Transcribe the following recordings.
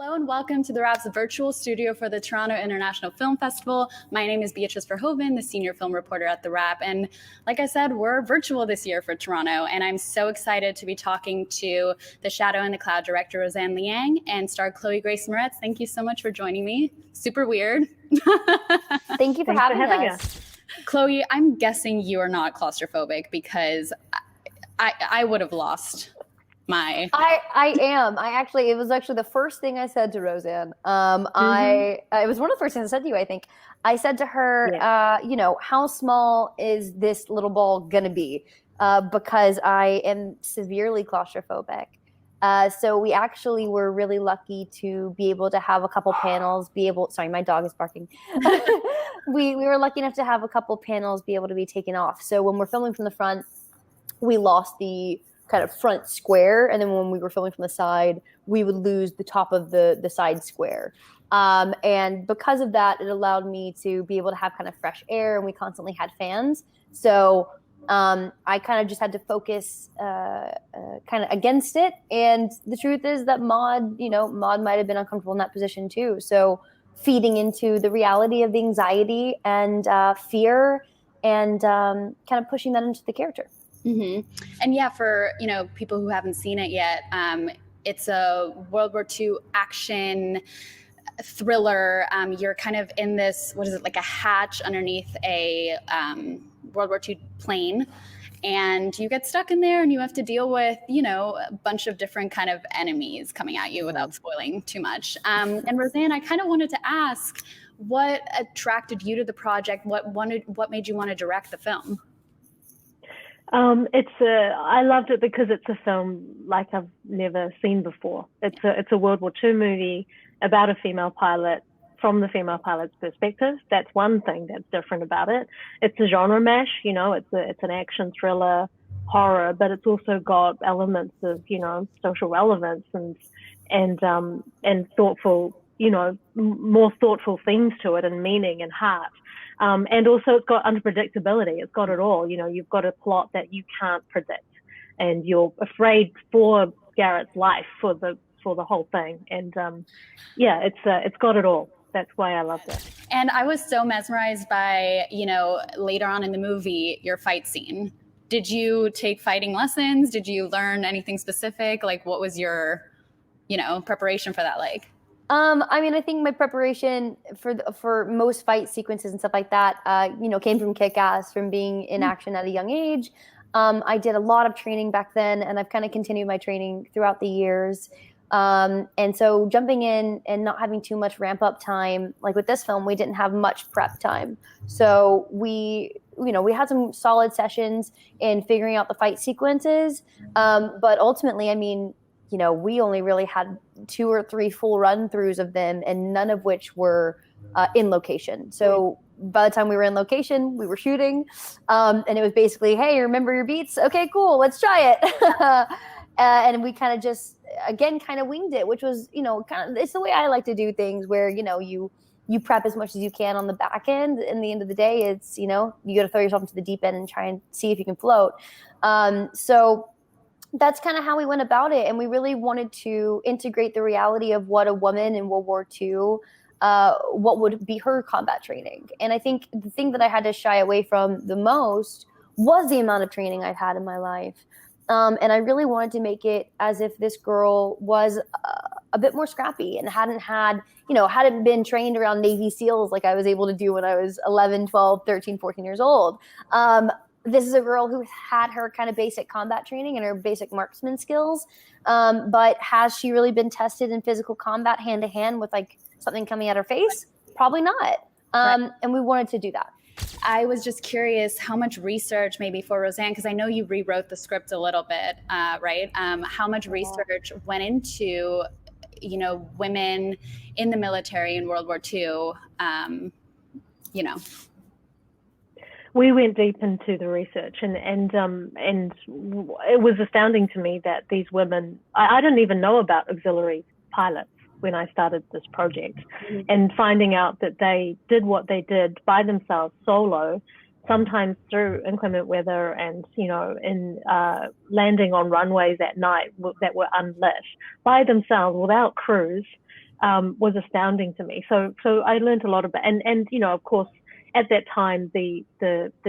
Hello and welcome to the RAP's virtual studio for the Toronto International Film Festival. My name is Beatrice Verhoeven, the senior film reporter at the RAP. And like I said, we're virtual this year for Toronto. And I'm so excited to be talking to the Shadow and the Cloud director, Roseanne Liang, and star Chloë Grace Moretz. Thank you so much for joining me. Super weird. Thank you for having us. Chloë, I'm guessing you are not claustrophobic because I would have lost my... I am. It was actually the first thing I said to Roseanne. It was one of the first things I said to you, I think. I said to her, how small is this little ball going to be? Because I am severely claustrophobic. So we actually were really lucky to be able to have a couple panels, sorry, my dog is barking. We were lucky enough to have a couple panels be able to be taken off. So when we're filming from the front, we lost the kind of front square, and then when we were filming from the side, we would lose the top of the side square. And because of that, it allowed me to be able to have kind of fresh air, and we constantly had fans. So I kind of just had to focus kind of against it. And the truth is that Maud might have been uncomfortable in that position too. So feeding into the reality of the anxiety and fear and kind of pushing that into the character. Mm-hmm. And yeah, for people who haven't seen it yet, it's a World War II action thriller. You're kind of in this, what is it, like a hatch underneath a World War II plane, and you get stuck in there and you have to deal with, a bunch of different kind of enemies coming at you without spoiling too much. And Roseanne, I kind of wanted to ask, what attracted you to the project? What made you want to direct the film? I loved it because it's a film like I've never seen before. It's a World War II movie about a female pilot from the female pilot's perspective. That's one thing that's different about it. It's a genre mash, it's an action thriller horror, but it's also got elements of, social relevance and thoughtful, more thoughtful themes to it and meaning and heart. And also it's got unpredictability. It's got it all. You've got a plot that you can't predict, and you're afraid for Garrett's life for the whole thing. And it's got it all. That's why I loved it. And I was so mesmerized by, later on in the movie, your fight scene. Did you take fighting lessons? Did you learn anything specific? Like, what was your, preparation for that like? I think my preparation for most fight sequences and stuff like that, came from Kick-Ass, from being in action at a young age. I did a lot of training back then, and I've kind of continued my training throughout the years. And so jumping in and not having too much ramp up time, like with this film, we didn't have much prep time. So we had some solid sessions in figuring out the fight sequences. But ultimately, we only really had 2 or 3 full run-throughs of them, and none of which were in location. So by the time we were in location, we were shooting, and it was basically, hey, remember your beats? Okay, cool, let's try it. And we kind of just, again, kind of winged it, which was, it's the way I like to do things, where, you prep as much as you can on the back end. In the end of the day, it's, you got to throw yourself into the deep end and try and see if you can float. So that's kind of how we went about it. And we really wanted to integrate the reality of what a woman in World War II, what would be her combat training. And I think the thing that I had to shy away from the most was the amount of training I've had in my life. And I really wanted to make it as if this girl was a bit more scrappy and hadn't been trained around Navy SEALs like I was able to do when I was 11, 12, 13, 14 years old. This is a girl who had her kind of basic combat training and her basic marksman skills. But has she really been tested in physical combat hand to hand with like something coming at her face? Probably not. And we wanted to do that. I was just curious how much research maybe for Roseanne, because I know you rewrote the script a little bit, right? How much research went into, women in the military in World War II, We went deep into the research, and it was astounding to me that these women, I didn't even know about auxiliary pilots when I started this project, and finding out that they did what they did by themselves, solo, sometimes through inclement weather and, in landing on runways at night that were unlit by themselves without crews, was astounding to me. So I learned a lot about, and you know, of course, at that time, the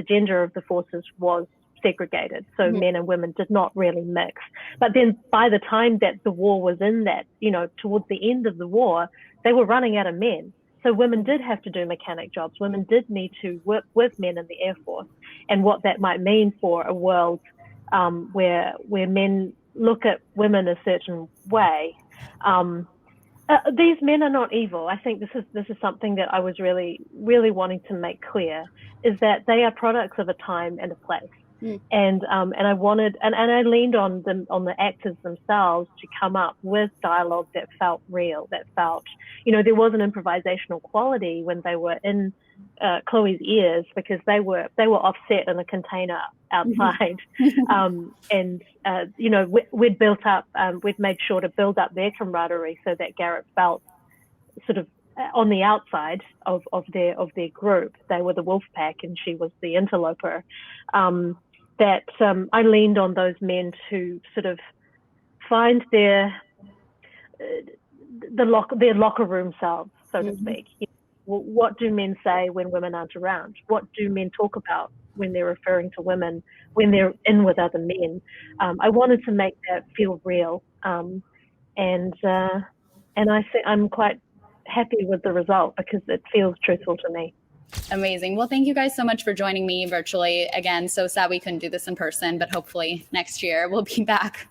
gender of the forces was segregated. So men and women did not really mix. But then by the time that the war was in that, you know, towards the end of the war, they were running out of men. So women did have to do mechanic jobs. Women did need to work with men in the Air Force, and what that might mean for a world where men look at women a certain way. These men are not evil. I think this is something that I was really wanting to make clear, is that they are products of a time and a place. And I wanted, and I leaned on the actors themselves to come up with dialogue that felt real, that felt, you know, there was an improvisational quality when they were in Chloe's ears, because they were offset in a container outside. And you know, we'd built up, we'd made sure to build up their camaraderie so that Garrett felt sort of on the outside of their group. They were the wolf pack and she was the interloper. That I leaned on those men to sort of find their locker room selves, so to speak. What do men say when women aren't around? What do men talk about when they're referring to women, when they're in with other men? I wanted to make that feel real, and I think I'm quite happy with the result because it feels truthful to me. Amazing. Well, thank you guys so much for joining me virtually. Again, so sad we couldn't do this in person, but hopefully next year we'll be back.